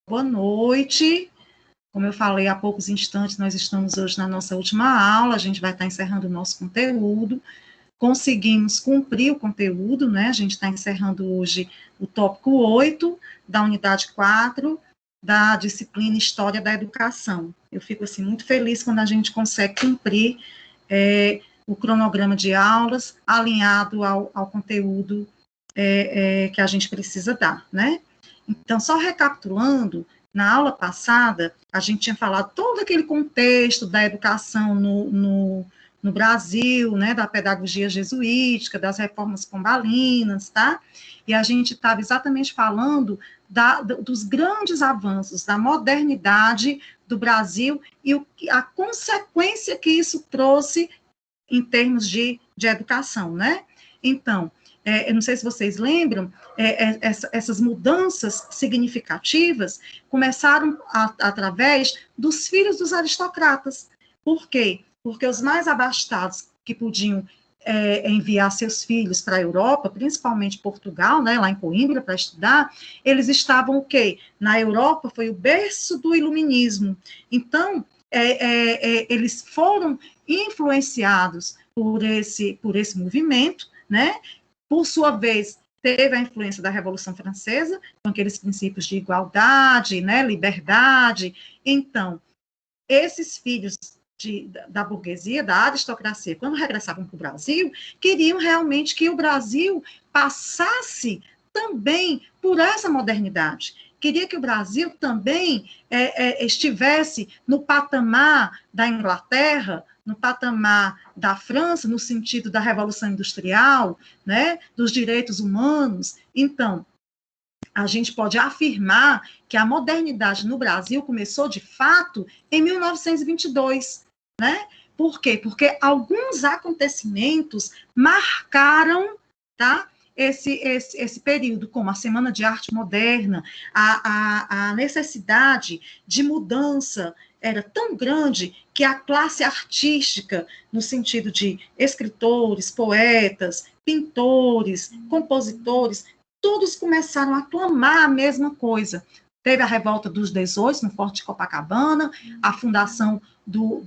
Boa noite. Como eu falei há poucos instantes, nós estamos hoje na nossa última aula, a gente vai estar encerrando o nosso conteúdo. Conseguimos cumprir o conteúdo, né? A gente está encerrando hoje o tópico 8 da unidade 4 da disciplina História da Educação. Eu fico, assim, muito feliz quando a gente consegue cumprir o cronograma de aulas alinhado ao conteúdo que a gente precisa dar, né? Então, só recapitulando, na aula passada, a gente tinha falado todo aquele contexto da educação no Brasil, né, da pedagogia jesuítica, das reformas pombalinas, tá? E a gente estava exatamente falando dos grandes avanços da modernidade do Brasil e a consequência que isso trouxe em termos de educação, né? Então, eu não sei se vocês lembram, essas mudanças significativas começaram através dos filhos dos aristocratas. Por quê? Porque os mais abastados que podiam enviar seus filhos para a Europa, principalmente Portugal, né, lá em Coimbra, para estudar, eles estavam o quê? Na Europa foi o berço do iluminismo. Então, eles foram influenciados por esse movimento, né? Por sua vez, teve a influência da Revolução Francesa, com aqueles princípios de igualdade, né, liberdade. Então, esses filhos da burguesia, da aristocracia, quando regressavam para o Brasil, queriam realmente que o Brasil passasse também por essa modernidade. Queria que o Brasil também estivesse no patamar da Inglaterra, no patamar da França, no sentido da Revolução Industrial, né, dos direitos humanos. Então, a gente pode afirmar que a modernidade no Brasil começou, de fato, em 1922, né? Por quê? Porque alguns acontecimentos marcaram, tá? Esse período, como a Semana de Arte Moderna, a necessidade de mudança era tão grande que a classe artística, no sentido de escritores, poetas, pintores, compositores, todos começaram a clamar a mesma coisa. Teve a revolta dos 18 no Forte de Copacabana, a fundação do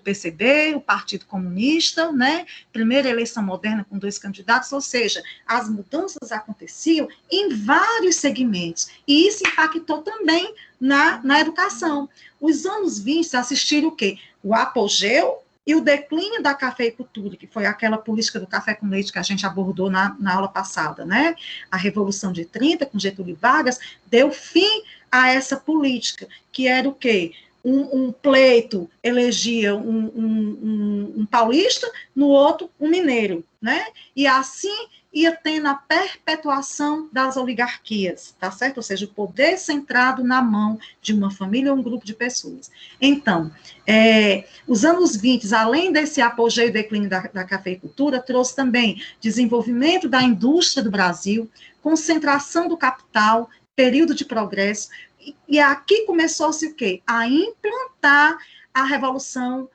PCB, o Partido Comunista, né? Primeira eleição moderna com 2 candidatos, ou seja, as mudanças aconteciam em vários segmentos, e isso impactou também na educação. Os anos 20 assistiram o quê? O apogeu e o declínio da cafeicultura, que foi aquela política do café com leite que a gente abordou na aula passada, né? A Revolução de 30, com Getúlio Vargas, deu fim a essa política, que era o quê? Um pleito elegia um paulista, no outro um mineiro, né? E assim ia tendo a perpetuação das oligarquias, tá certo? Ou seja, o poder centrado na mão de uma família ou um grupo de pessoas. Então, os anos 20, além desse apogeu e declínio da cafeicultura, trouxe também desenvolvimento da indústria do Brasil, concentração do capital, período de progresso, e aqui começou-se o quê? A implantar a revolução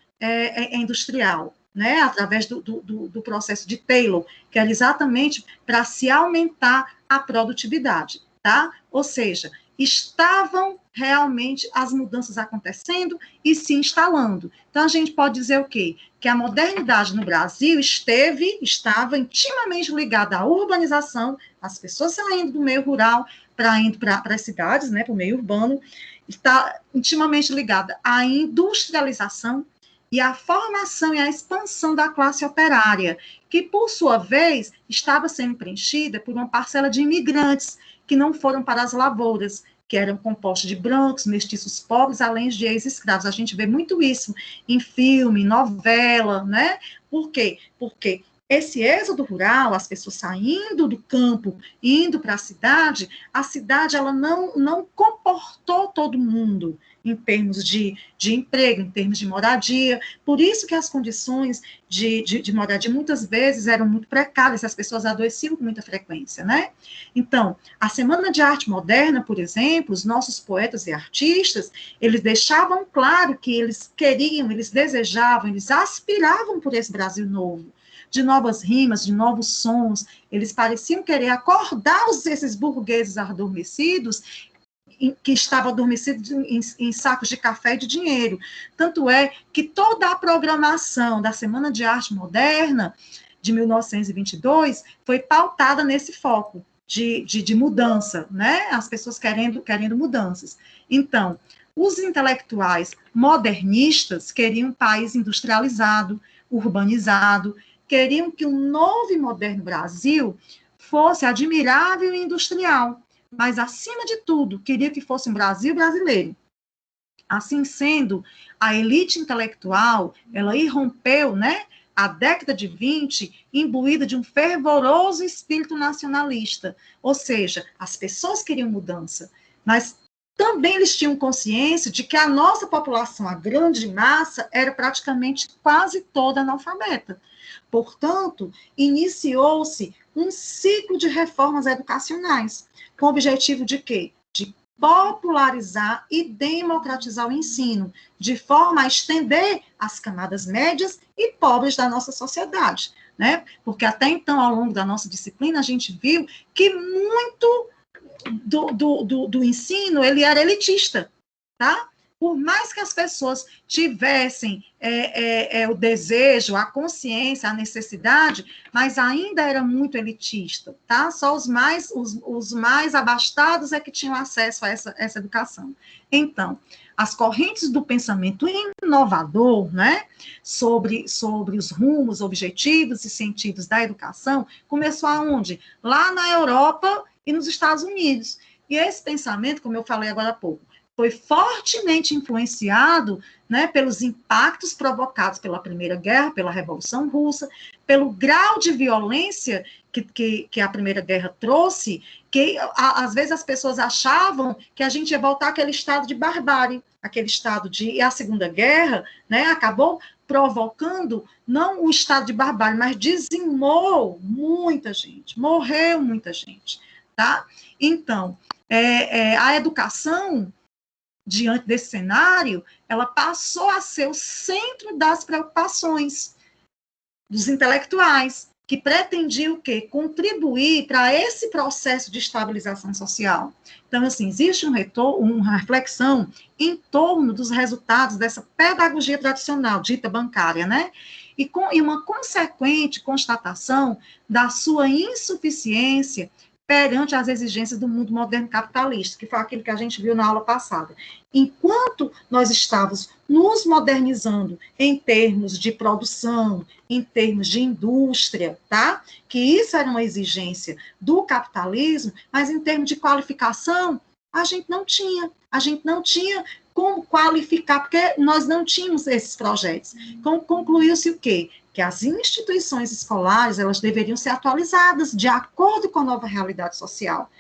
industrial, né? Através do processo de Taylor, que era exatamente para se aumentar a produtividade, tá? Ou seja, estavam realmente as mudanças acontecendo e se instalando. Então, a gente pode dizer o quê? Que a modernidade no Brasil estava intimamente ligada à urbanização, as pessoas saindo do meio rural indo para as cidades, né, para o meio urbano, está intimamente ligada à industrialização e à formação e à expansão da classe operária, que, por sua vez, estava sendo preenchida por uma parcela de imigrantes que não foram para as lavouras, que eram compostos de brancos, mestiços pobres, além de ex-escravos. A gente vê muito isso em filme, novela, né? Por quê? Porque esse êxodo rural, as pessoas saindo do campo, indo para a cidade ela não comportou todo mundo em termos de emprego, em termos de moradia, por isso que as condições de moradia muitas vezes eram muito precárias, as pessoas adoeciam com muita frequência, né? Então, a Semana de Arte Moderna, por exemplo, os nossos poetas e artistas, eles deixavam claro que eles queriam, eles desejavam, eles aspiravam por esse Brasil novo, de novas rimas, de novos sons, eles pareciam querer acordar esses burgueses adormecidos que estava adormecido em sacos de café e de dinheiro. Tanto é que toda a programação da Semana de Arte Moderna de 1922 foi pautada nesse foco de mudança, né? As pessoas querendo mudanças. Então, os intelectuais modernistas queriam um país industrializado, urbanizado, queriam que o novo e moderno Brasil fosse admirável e industrial, mas, acima de tudo, queria que fosse um Brasil brasileiro. Assim sendo, a elite intelectual, ela irrompeu, né, a década de 20, imbuída de um fervoroso espírito nacionalista, ou seja, as pessoas queriam mudança, mas também eles tinham consciência de que a nossa população, a grande massa, era praticamente quase toda analfabeta. Portanto, iniciou-se um ciclo de reformas educacionais, com o objetivo de quê? De popularizar e democratizar o ensino, de forma a estender as camadas médias e pobres da nossa sociedade, né? Porque até então, ao longo da nossa disciplina, a gente viu que muito do ensino, ele era elitista, tá? Por mais que as pessoas tivessem o desejo, a consciência, a necessidade, mas ainda era muito elitista, tá? Só os mais abastados é que tinham acesso a essa educação. Então, as correntes do pensamento inovador, né, sobre os rumos, objetivos e sentidos da educação, começou aonde? Lá na Europa e nos Estados Unidos. E esse pensamento, como eu falei agora há pouco, foi fortemente influenciado, né, pelos impactos provocados pela Primeira Guerra, pela Revolução Russa, pelo grau de violência que a Primeira Guerra trouxe, que às vezes as pessoas achavam que a gente ia voltar àquele estado de barbárie, aquele estado de... E a Segunda Guerra, né, acabou provocando não o estado de barbárie, mas dizimou muita gente, morreu muita gente, tá? Então, a educação, diante desse cenário, ela passou a ser o centro das preocupações dos intelectuais, que pretendiam o quê? Contribuir para esse processo de estabilização social. Então, assim, existe uma reflexão em torno dos resultados dessa pedagogia tradicional, dita bancária, né? E uma consequente constatação da sua insuficiência perante as exigências do mundo moderno capitalista, que foi aquilo que a gente viu na aula passada. Enquanto nós estávamos nos modernizando em termos de produção, em termos de indústria, tá? Que isso era uma exigência do capitalismo, mas em termos de qualificação, a gente não tinha como qualificar, porque nós não tínhamos esses projetos. Então, concluiu-se o quê? Que as instituições escolares, elas deveriam ser atualizadas de acordo com a nova realidade social,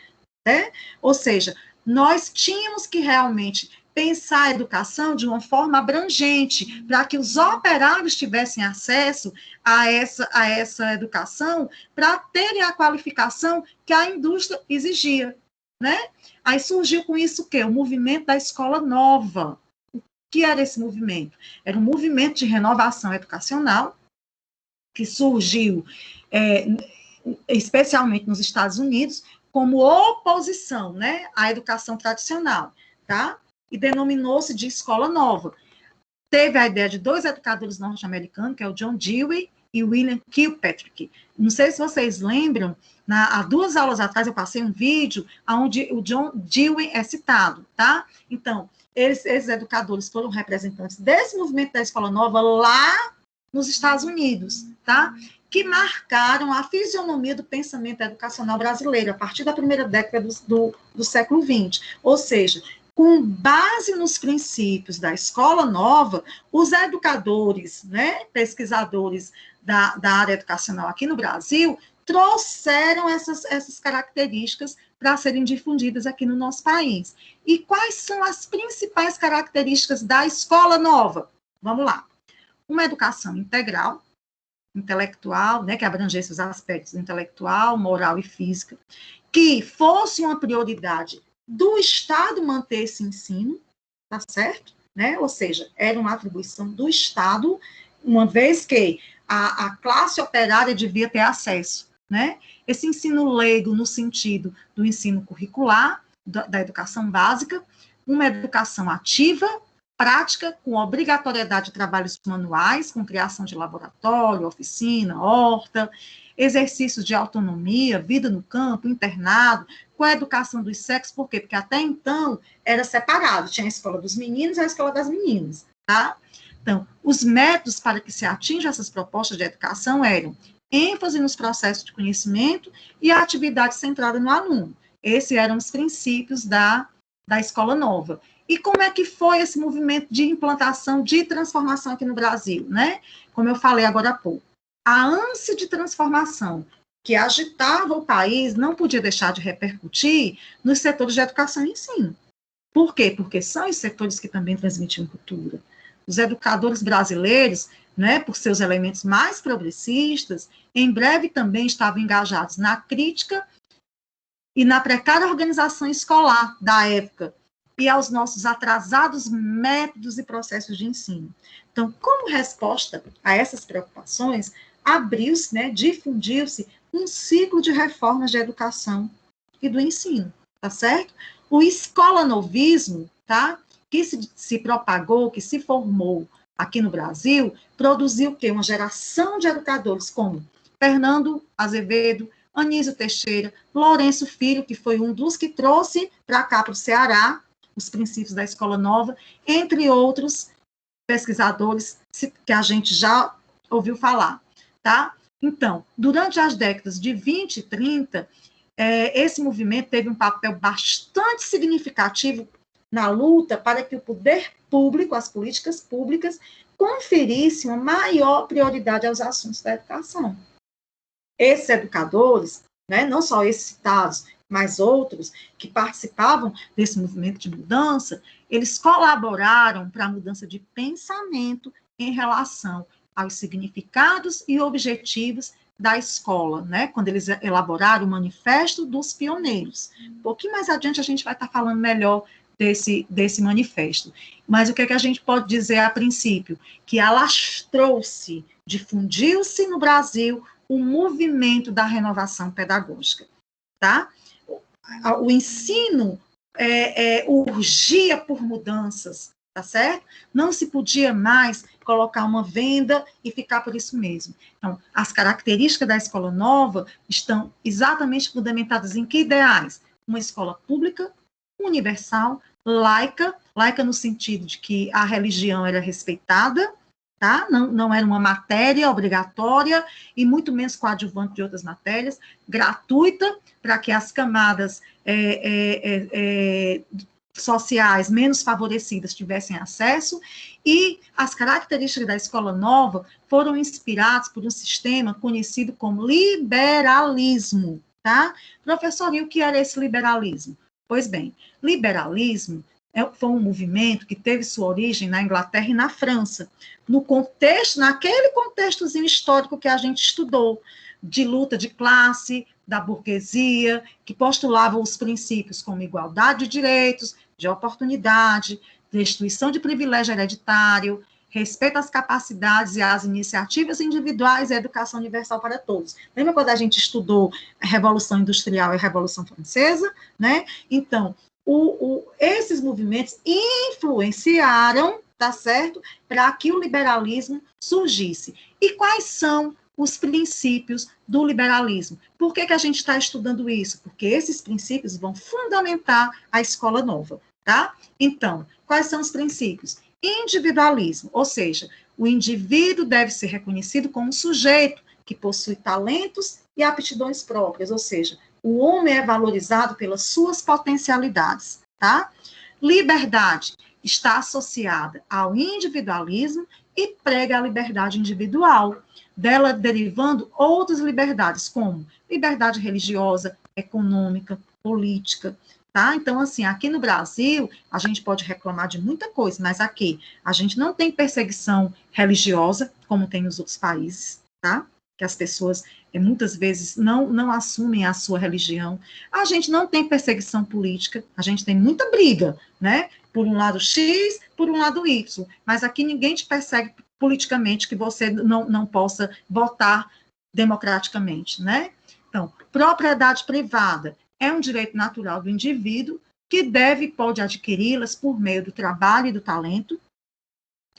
né? Ou seja, nós tínhamos que realmente pensar a educação de uma forma abrangente, para que os operários tivessem acesso a essa educação, para terem a qualificação que a indústria exigia, né? Aí surgiu com isso o quê? O movimento da escola nova. O que era esse movimento? Era um movimento de renovação educacional, que surgiu especialmente nos Estados Unidos, como oposição, né, à educação tradicional, tá? E denominou-se de escola nova. Teve a ideia de dois educadores norte-americanos, que é o John Dewey e o William Kilpatrick. Não sei se vocês lembram, há 2 aulas atrás eu passei um vídeo onde o John Dewey é citado, tá? Então, esses educadores foram representantes desse movimento da escola nova lá nos Estados Unidos, tá? Que marcaram a fisionomia do pensamento educacional brasileiro a partir da primeira década do século XX. Ou seja, com base nos princípios da escola nova, os educadores, né, pesquisadores da área educacional aqui no Brasil, trouxeram essas características para serem difundidas aqui no nosso país. E quais são as principais características da escola nova? Vamos lá. Uma educação integral, intelectual, né, que abrangesse os aspectos intelectual, moral e física, que fosse uma prioridade do Estado manter esse ensino, tá certo? Né? Ou seja, era uma atribuição do Estado, uma vez que a classe operária devia ter acesso, né? Esse ensino leigo no sentido do ensino curricular, da educação básica, uma educação ativa, prática, com obrigatoriedade de trabalhos manuais, com criação de laboratório, oficina, horta, exercícios de autonomia, vida no campo, internado, com a educação dos sexos, por quê? Porque até então era separado, tinha a escola dos meninos e a escola das meninas, tá? Então, os métodos para que se atinjam essas propostas de educação eram ênfase nos processos de conhecimento e a atividade centrada no aluno. Esses eram os princípios da escola nova. E como é que foi esse movimento de implantação, de transformação aqui no Brasil, né? Como eu falei agora há pouco. A ânsia de transformação que agitava o país não podia deixar de repercutir nos setores de educação e ensino. Por quê? Porque são os setores que também transmitiam cultura. Os educadores brasileiros, né, por seus elementos mais progressistas, em breve também estavam engajados na crítica e na precária organização escolar da época, e aos nossos atrasados métodos e processos de ensino. Então, como resposta a essas preocupações, abriu-se, né, difundiu-se um ciclo de reformas de educação e do ensino, tá certo? O escolanovismo, tá, que se propagou, que se formou aqui no Brasil, produziu o quê? Uma geração de educadores como Fernando Azevedo, Anísio Teixeira, Lourenço Filho, que foi um dos que trouxe para cá, para o Ceará, os princípios da escola nova, entre outros pesquisadores que a gente já ouviu falar, tá? Então, durante as décadas de 20 e 30, esse movimento teve um papel bastante significativo na luta para que o poder público, as políticas públicas, conferissem uma maior prioridade aos assuntos da educação. Esses educadores, né, não só esses citados, mas outros que participavam desse movimento de mudança, eles colaboraram para a mudança de pensamento em relação aos significados e objetivos da escola, né? Quando eles elaboraram o Manifesto dos Pioneiros. Um pouquinho mais adiante a gente vai estar falando melhor desse manifesto. Mas o que é que a gente pode dizer a princípio? Que alastrou-se, difundiu-se no Brasil o movimento da renovação pedagógica, tá? O ensino urgia por mudanças, tá certo? Não se podia mais colocar uma venda e ficar por isso mesmo. Então, as características da escola nova estão exatamente fundamentadas em que ideais? Uma escola pública, universal, laica no sentido de que a religião era respeitada, tá? Não era uma matéria obrigatória e muito menos coadjuvante de outras matérias, gratuita, para que as camadas sociais menos favorecidas tivessem acesso, e as características da escola nova foram inspiradas por um sistema conhecido como liberalismo, tá? Professor, e o que era esse liberalismo? Pois bem, liberalismo foi um movimento que teve sua origem na Inglaterra e na França, naquele contextozinho histórico que a gente estudou, de luta de classe, da burguesia, que postulava os princípios como igualdade de direitos, de oportunidade, destruição de privilégio hereditário, respeito às capacidades e às iniciativas individuais e a educação universal para todos. Lembra quando a gente estudou a Revolução Industrial e a Revolução Francesa, né? Então, esses movimentos influenciaram, tá certo, para que o liberalismo surgisse. E quais são os princípios do liberalismo? Por que a gente está estudando isso? Porque esses princípios vão fundamentar a escola nova, tá? Então, quais são os princípios? Individualismo, ou seja, o indivíduo deve ser reconhecido como um sujeito que possui talentos e aptidões próprias, ou seja, o homem é valorizado pelas suas potencialidades, tá? Liberdade está associada ao individualismo e prega a liberdade individual, dela derivando outras liberdades, como liberdade religiosa, econômica, política, tá? Então, assim, aqui no Brasil, a gente pode reclamar de muita coisa, mas aqui a gente não tem perseguição religiosa, como tem nos outros países, tá? Que as pessoas muitas vezes não assumem a sua religião. A gente não tem perseguição política, a gente tem muita briga, né? Por um lado X, por um lado Y, mas aqui ninguém te persegue politicamente que você não possa votar democraticamente, né? Então, propriedade privada é um direito natural do indivíduo, que deve e pode adquiri-las por meio do trabalho e do talento.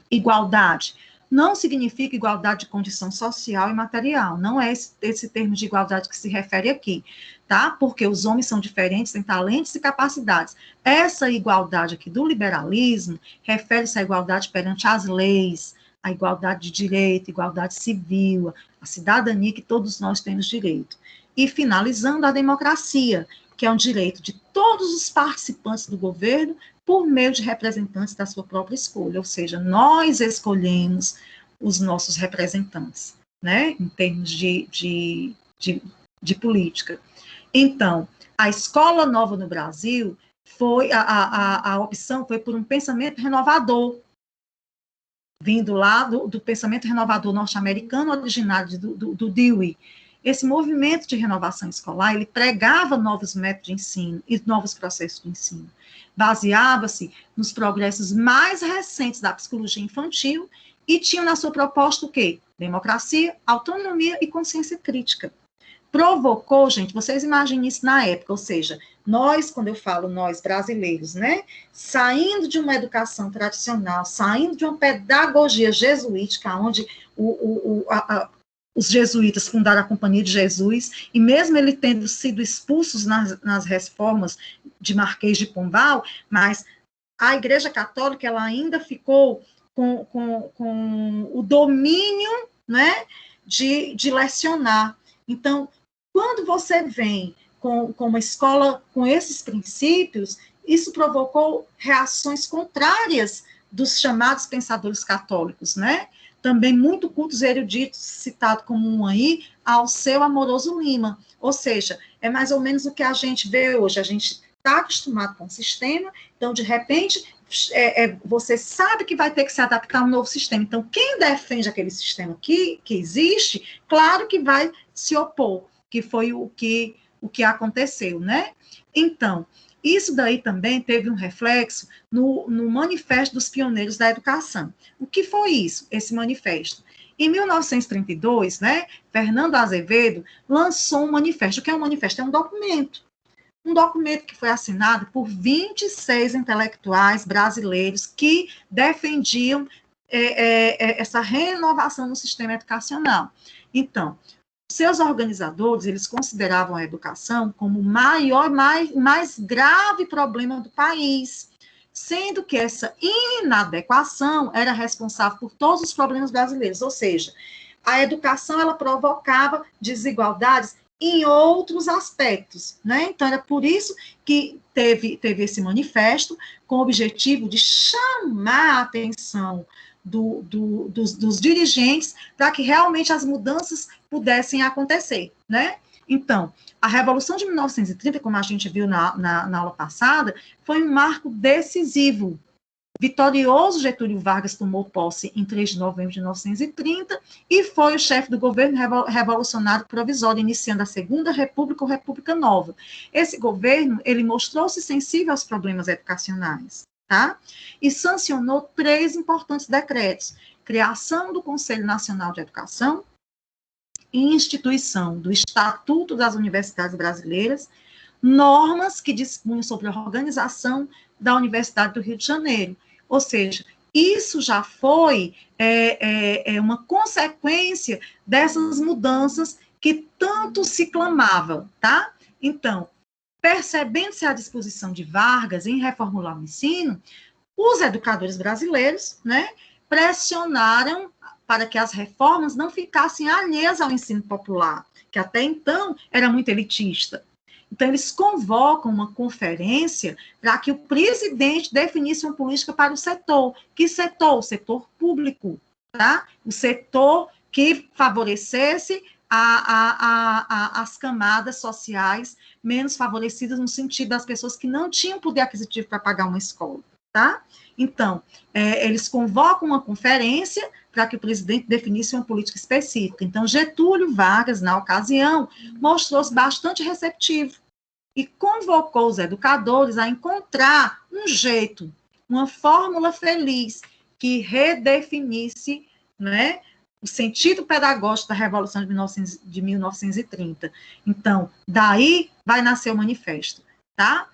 Igualdade não significa igualdade de condição social e material, não é esse termo de igualdade que se refere aqui, tá? Porque os homens são diferentes, têm talentos e capacidades. Essa igualdade aqui do liberalismo refere-se à igualdade perante as leis, a igualdade de direito, igualdade civil, a cidadania que todos nós temos direito. E finalizando, a democracia, que é um direito de todos os participantes do governo por meio de representantes da sua própria escolha, ou seja, nós escolhemos os nossos representantes, né, em termos de política. Então, a escola nova no Brasil foi, a opção foi por um pensamento renovador, vindo lá do pensamento renovador norte-americano, originário do Dewey. Esse movimento de renovação escolar, ele pregava novos métodos de ensino e novos processos de ensino. Baseava-se nos progressos mais recentes da psicologia infantil e tinha na sua proposta o quê? Democracia, autonomia e consciência crítica. Provocou, gente, vocês imaginem isso na época, ou seja, nós, quando eu falo nós brasileiros, né, saindo de uma educação tradicional, saindo de uma pedagogia jesuítica, onde os jesuítas fundaram a Companhia de Jesus, e mesmo ele tendo sido expulsos nas reformas de Marquês de Pombal, mas a Igreja Católica ela ainda ficou com o domínio, né, de lecionar. Então, quando você vem com uma escola com esses princípios, isso provocou reações contrárias dos chamados pensadores católicos, né? Também muito cultos eruditos, citado como um aí, ao seu Amoroso Lima. Ou seja, é mais ou menos o que a gente vê hoje. A gente está acostumado com o sistema, então, de repente, você sabe que vai ter que se adaptar a um novo sistema. Então, quem defende aquele sistema que existe, claro que vai se opor, que foi o que aconteceu, né? Então, isso daí também teve um reflexo no Manifesto dos Pioneiros da Educação. O que foi isso, esse manifesto? Em 1932, né, Fernando Azevedo lançou um manifesto. O que é um manifesto? É um documento que foi assinado por 26 intelectuais brasileiros que defendiam essa renovação no sistema educacional. Então, seus organizadores, eles consideravam a educação como o maior, mais grave problema do país, sendo que essa inadequação era responsável por todos os problemas brasileiros, ou seja, a educação, ela provocava desigualdades em outros aspectos, né? Então, era por isso que teve esse manifesto, com o objetivo de chamar a atenção dos dirigentes para que realmente as mudanças pudessem acontecer, né? Então, a Revolução de 1930, como a gente viu na aula passada, foi um marco decisivo. Vitorioso, Getúlio Vargas tomou posse em 3 de novembro de 1930 e foi o chefe do governo revolucionário provisório, iniciando a Segunda República ou República Nova. Esse governo, ele mostrou-se sensível aos problemas educacionais, tá? E sancionou 3 importantes decretos: criação do Conselho Nacional de Educação, instituição do Estatuto das Universidades Brasileiras, normas que dispunham sobre a organização da Universidade do Rio de Janeiro. Ou seja, isso já foi uma consequência dessas mudanças que tanto se clamava, tá? Então, percebendo-se a disposição de Vargas em reformular o ensino, os educadores brasileiros, né, pressionaram para que as reformas não ficassem alheias ao ensino popular, que até então era muito elitista. Então, eles convocam uma conferência para que o presidente definisse uma política para o setor. Que setor? O setor público, tá? O setor que favorecesse as camadas sociais menos favorecidas, no sentido das pessoas que não tinham poder aquisitivo para pagar uma escola, tá? Então, eles convocam uma conferência para que o presidente definisse uma política específica. Então, Getúlio Vargas, na ocasião, mostrou-se bastante receptivo e convocou os educadores a encontrar um jeito, uma fórmula feliz que redefinisse, né, o sentido pedagógico da Revolução de 1930. Então, daí vai nascer o manifesto, tá?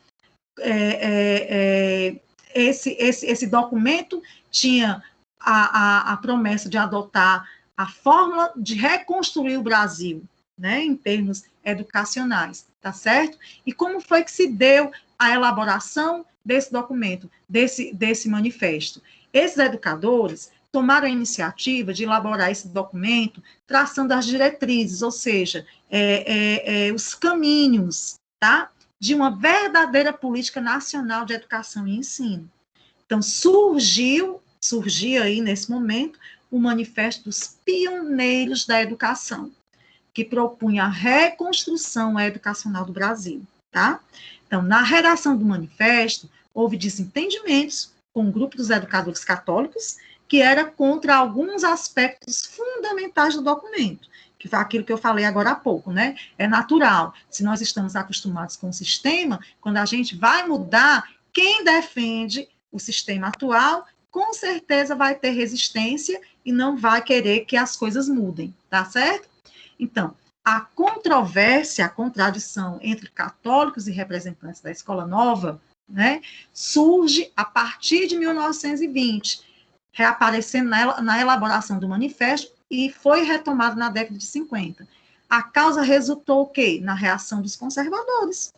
esse documento tinha a promessa de adotar a fórmula de reconstruir o Brasil, né, em termos educacionais, tá certo? E como foi que se deu a elaboração desse documento, desse manifesto? Esses educadores tomaram a iniciativa de elaborar esse documento, traçando as diretrizes, ou seja, os caminhos, tá, de uma verdadeira política nacional de educação e ensino. Então, surgia aí, nesse momento, o Manifesto dos Pioneiros da Educação, que propunha a reconstrução educacional do Brasil, tá? Então, na redação do manifesto, houve desentendimentos com o grupo dos educadores católicos, que era contra alguns aspectos fundamentais do documento, que foi aquilo que eu falei agora há pouco, né? É natural, se nós estamos acostumados com o sistema, quando a gente vai mudar, quem defende o sistema atual, com certeza vai ter resistência e não vai querer que as coisas mudem, tá certo? Então, a controvérsia, a contradição entre católicos e representantes da Escola Nova, né, surge a partir de 1920, reaparecendo na elaboração do manifesto e foi retomado na década de 50. A causa resultou o quê? Na reação dos conservadores,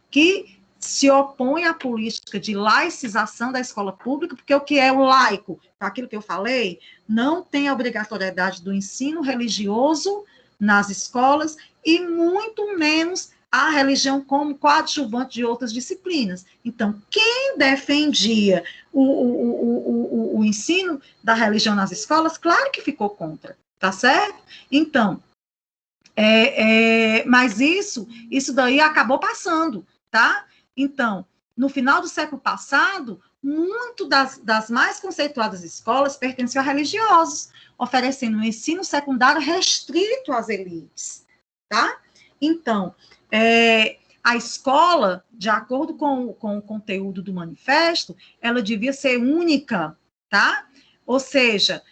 que se opõe à política de laicização da escola pública, porque o que é o laico? Aquilo que eu falei, não tem a obrigatoriedade do ensino religioso nas escolas e muito menos a religião como coadjuvante de outras disciplinas. Então, quem defendia o ensino da religião nas escolas, claro que ficou contra, tá certo? Então, mas isso daí acabou passando, tá? Então, no final do século passado, muito das mais conceituadas escolas pertenciam a religiosos, oferecendo um ensino secundário restrito às elites, tá? Então, a escola, de acordo com o conteúdo do manifesto, ela devia ser única, tá? Ou seja,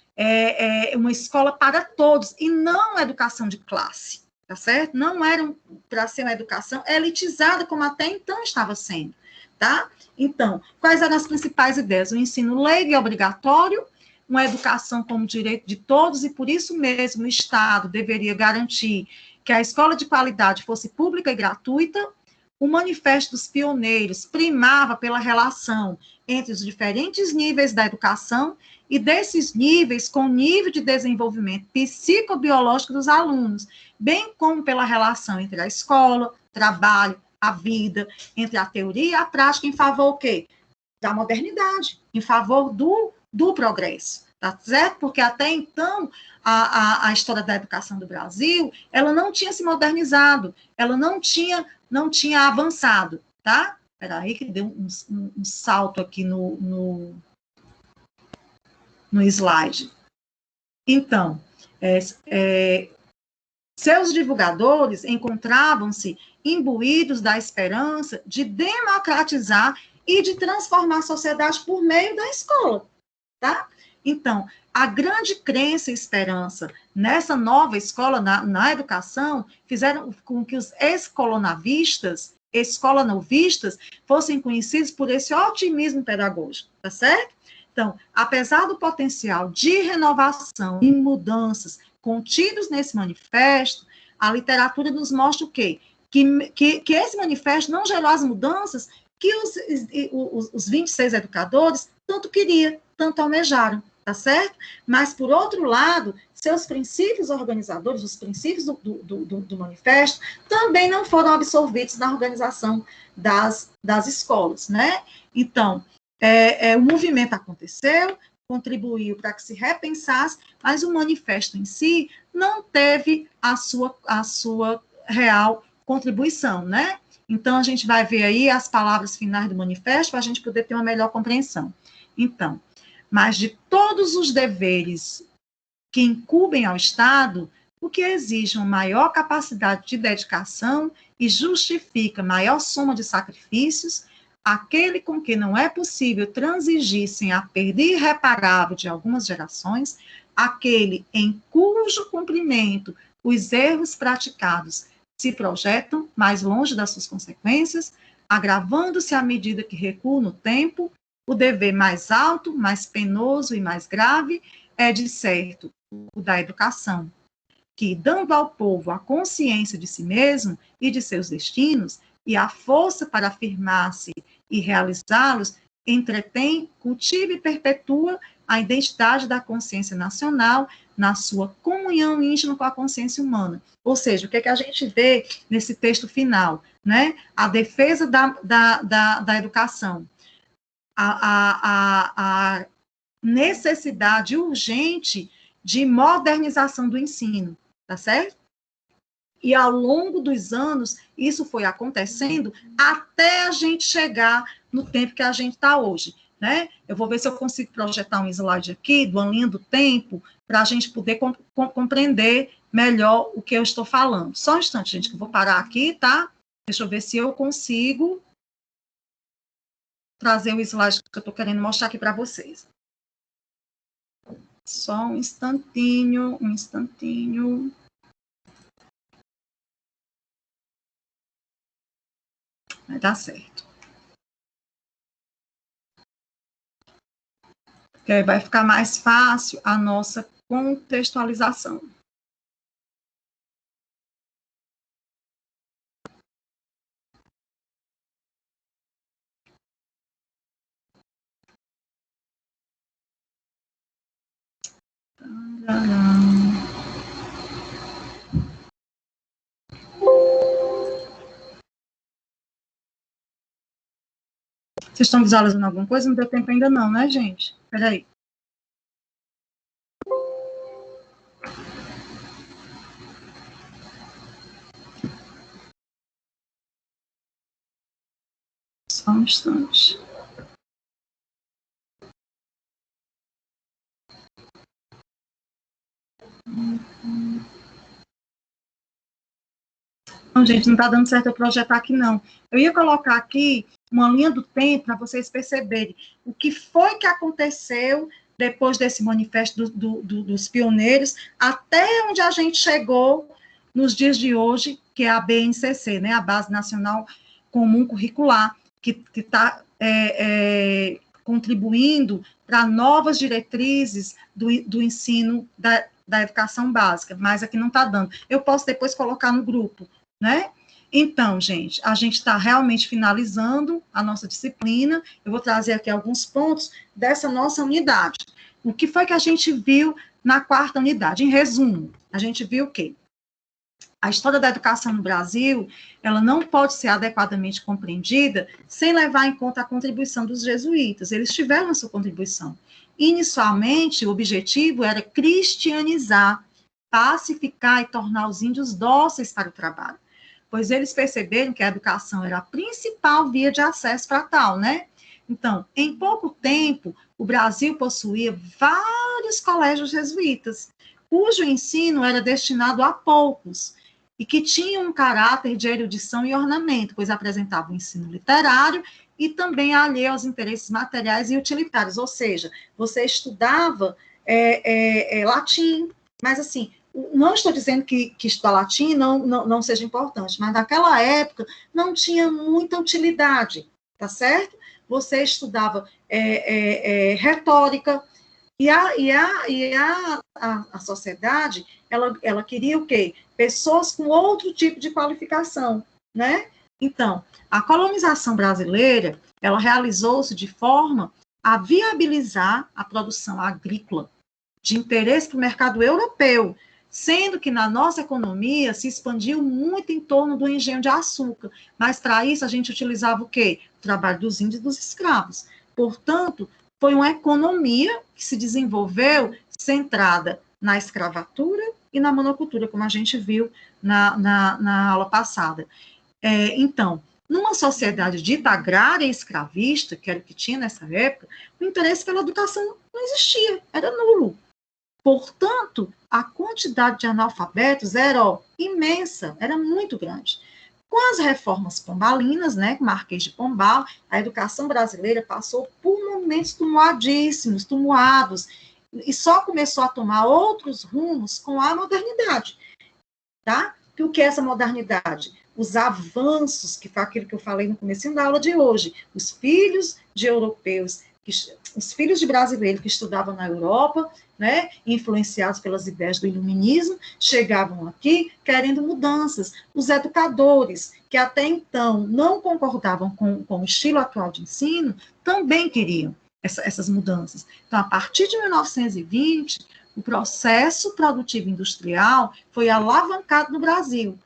uma escola para todos, e não educação de classe, tá certo? Não era para ser uma educação elitizada, como até então estava sendo, tá? Então, quais eram as principais ideias? O ensino leigo e obrigatório, uma educação como direito de todos, e por isso mesmo o Estado deveria garantir que a escola de qualidade fosse pública e gratuita. O Manifesto dos Pioneiros primava pela relação entre os diferentes níveis da educação e desses níveis com o nível de desenvolvimento psicobiológico dos alunos, bem como pela relação entre a escola, trabalho, a vida, entre a teoria e a prática, em favor o quê? Da modernidade, em favor do progresso, tá certo? Porque até então a história da educação do Brasil, ela não tinha se modernizado, ela não tinha avançado, tá? Espera aí que deu um salto aqui no slide. Então, seus divulgadores encontravam-se imbuídos da esperança de democratizar e de transformar a sociedade por meio da escola, tá? Então, a grande crença e esperança nessa nova escola, na educação, fizeram com que os escolanovistas fossem conhecidos por esse otimismo pedagógico, tá certo? Então, apesar do potencial de renovação e mudanças contidos nesse manifesto, a literatura nos mostra o quê? Que esse manifesto não gerou as mudanças que os 26 educadores tanto queriam, tanto almejaram, tá certo? Mas, por outro lado, seus princípios organizadores, os princípios do manifesto, também não foram absorvidos na organização das escolas, né? Então, o movimento aconteceu, contribuiu para que se repensasse, mas o manifesto em si não teve a sua real contribuição, né? Então, a gente vai ver aí as palavras finais do manifesto para a gente poder ter uma melhor compreensão. Então, mas de todos os deveres que incumbem ao Estado, o que exige uma maior capacidade de dedicação e justifica maior soma de sacrifícios, aquele com que não é possível transigir sem a perda irreparável de algumas gerações, aquele em cujo cumprimento os erros praticados se projetam mais longe das suas consequências, agravando-se à medida que recua no tempo, o dever mais alto, mais penoso e mais grave é, de certo, o da educação, que, dando ao povo a consciência de si mesmo e de seus destinos, e a força para afirmar-se e realizá-los, entretém, cultiva e perpetua a identidade da consciência nacional na sua comunhão íntima com a consciência humana. Ou seja, o que é que a gente vê nesse texto final? Né? A defesa da educação, a necessidade urgente de modernização do ensino, tá certo? E ao longo dos anos, isso foi acontecendo até a gente chegar no tempo que a gente está hoje, né? Eu vou ver se eu consigo projetar um slide aqui, de uma linha do tempo, para a gente poder compreender melhor o que eu estou falando. Só um instante, gente, que eu vou parar aqui, tá? Deixa eu ver se eu consigo trazer o slide que eu estou querendo mostrar aqui para vocês. Só um instantinho, um instantinho. Vai dar certo. Porque aí vai ficar mais fácil a nossa contextualização. Vocês estão visualizando alguma coisa? Não deu tempo ainda não, né, gente? Espera aí. Só um instante. Não, gente, não está dando certo eu projetar aqui, não. Eu ia colocar aqui uma linha do tempo para vocês perceberem o que foi que aconteceu depois desse manifesto dos pioneiros, até onde a gente chegou nos dias de hoje, que é a BNCC, né, a Base Nacional Comum Curricular, que está contribuindo para novas diretrizes do ensino da educação básica, mas aqui não está dando. Eu posso depois colocar no grupo, né? Então, gente, a gente está realmente finalizando a nossa disciplina. Eu vou trazer aqui alguns pontos dessa nossa unidade. O que foi que a gente viu na quarta unidade? Em resumo, a gente viu o quê? A história da educação no Brasil, ela não pode ser adequadamente compreendida sem levar em conta a contribuição dos jesuítas. Eles tiveram a sua contribuição. Inicialmente, o objetivo era cristianizar, pacificar e tornar os índios dóceis para o trabalho, pois eles perceberam que a educação era a principal via de acesso para tal, né? Então, em pouco tempo, o Brasil possuía vários colégios jesuítas, cujo ensino era destinado a poucos, e que tinham um caráter de erudição e ornamento, pois apresentavam ensino literário e também alheio aos interesses materiais e utilitários, ou seja, você estudava latim, mas assim, não estou dizendo que estudar latim não seja importante, mas naquela época não tinha muita utilidade, tá certo? Você estudava retórica, e a sociedade, ela queria o quê? Pessoas com outro tipo de qualificação, né? Então, a colonização brasileira, ela realizou-se de forma a viabilizar a produção agrícola de interesse para o mercado europeu, sendo que na nossa economia se expandiu muito em torno do engenho de açúcar, mas para isso a gente utilizava o quê? O trabalho dos índios e dos escravos. Portanto, foi uma economia que se desenvolveu centrada na escravatura e na monocultura, como a gente viu na aula passada. Então, numa sociedade dita agrária e escravista, que era o que tinha nessa época, o interesse pela educação não existia, era nulo. Portanto, a quantidade de analfabetos era imensa, era muito grande. Com as reformas pombalinas, né, Marquês de Pombal, a educação brasileira passou por momentos tumultuadíssimos, tumultuados, e só começou a tomar outros rumos com a modernidade, tá? E o que é essa modernidade? os avanços, que foi aquilo que eu falei no começo da aula de hoje, os filhos de europeus, os filhos de brasileiros que estudavam na Europa, né, influenciados pelas ideias do iluminismo, chegavam aqui querendo mudanças. Os educadores, que até então não concordavam com o estilo atual de ensino, também queriam essas mudanças. Então, a partir de 1920, o processo produtivo industrial foi alavancado no Brasil.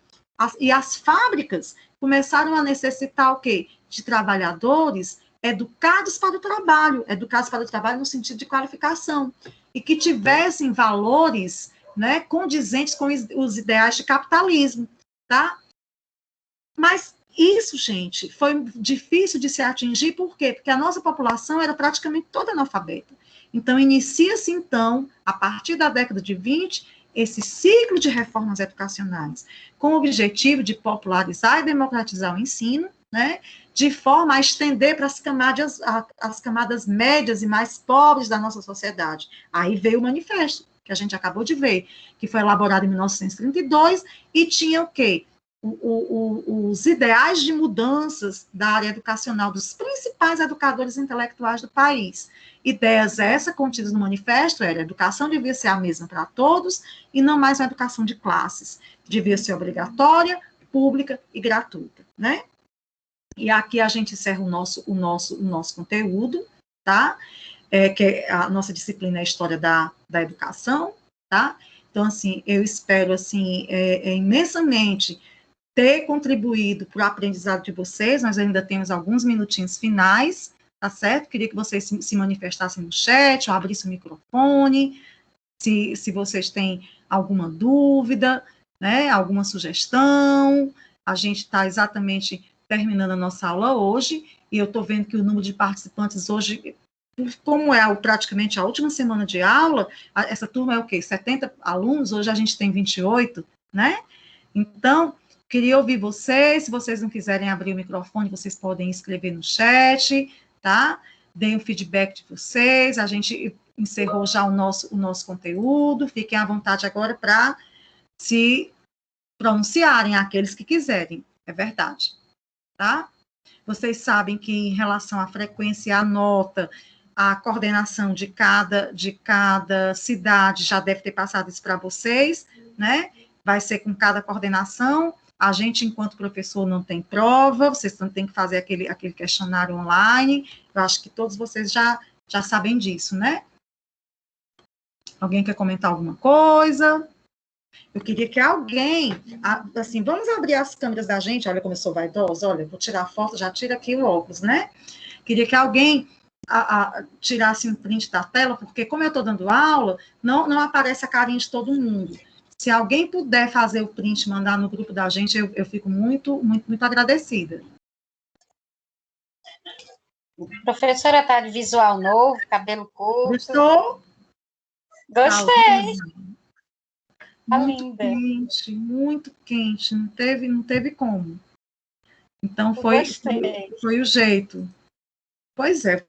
E as fábricas começaram a necessitar o quê? De trabalhadores educados para o trabalho no sentido de qualificação, e que tivessem valores, né, condizentes com os ideais de capitalismo, tá? Mas isso, gente, foi difícil de se atingir, por quê? Porque a nossa população era praticamente toda analfabeta. Então, inicia-se, então, a partir da década de 20, esse ciclo de reformas educacionais, com o objetivo de popularizar e democratizar o ensino, né, de forma a estender para as camadas médias e mais pobres da nossa sociedade. Aí veio o manifesto, que a gente acabou de ver, que foi elaborado em 1932, e tinha o quê? Os ideais de mudanças da área educacional dos principais educadores intelectuais do país. Ideias essas contidas no manifesto era: a educação devia ser a mesma para todos e não mais uma educação de classes. Devia ser obrigatória, pública e gratuita, né? E aqui a gente encerra o nosso conteúdo, tá? Que a nossa disciplina é a História da Educação, tá? Então, assim, eu espero, assim, imensamente ter contribuído para o aprendizado de vocês. Nós ainda temos alguns minutinhos finais, tá certo? Queria que vocês se manifestassem no chat, ou abrissem o microfone, se vocês têm alguma dúvida, né, alguma sugestão. A gente está exatamente terminando a nossa aula hoje, e eu estou vendo que o número de participantes hoje, como é praticamente a última semana de aula, essa turma é o quê? 70 alunos, hoje a gente tem 28, né? Então, queria ouvir vocês. Se vocês não quiserem abrir o microfone, vocês podem escrever no chat, tá? Deem o feedback de vocês. A gente encerrou já o nosso conteúdo. Fiquem à vontade agora para se pronunciarem, aqueles que quiserem. É verdade, tá? Vocês sabem que, em relação à frequência e à nota, a coordenação de cada cidade já deve ter passado isso para vocês, né? Vai ser com cada coordenação. A gente, enquanto professor, não tem prova, vocês não têm que fazer aquele questionário online. Eu acho que todos vocês já sabem disso, né? Alguém quer comentar alguma coisa? Eu queria que alguém, assim, vamos abrir as câmeras da gente. Olha como eu sou vaidosa, olha, vou tirar a foto, já tira aqui o óculos, né? Queria que alguém tirasse um print da tela, porque como eu estou dando aula, não aparece a carinha de todo mundo. Se alguém puder fazer o print, mandar no grupo da gente, eu fico muito, muito, muito agradecida. Professora, tá de visual novo, cabelo curto. Gostou? Gostei. Tá linda. Muito quente, não teve como. Então foi o jeito. Pois é,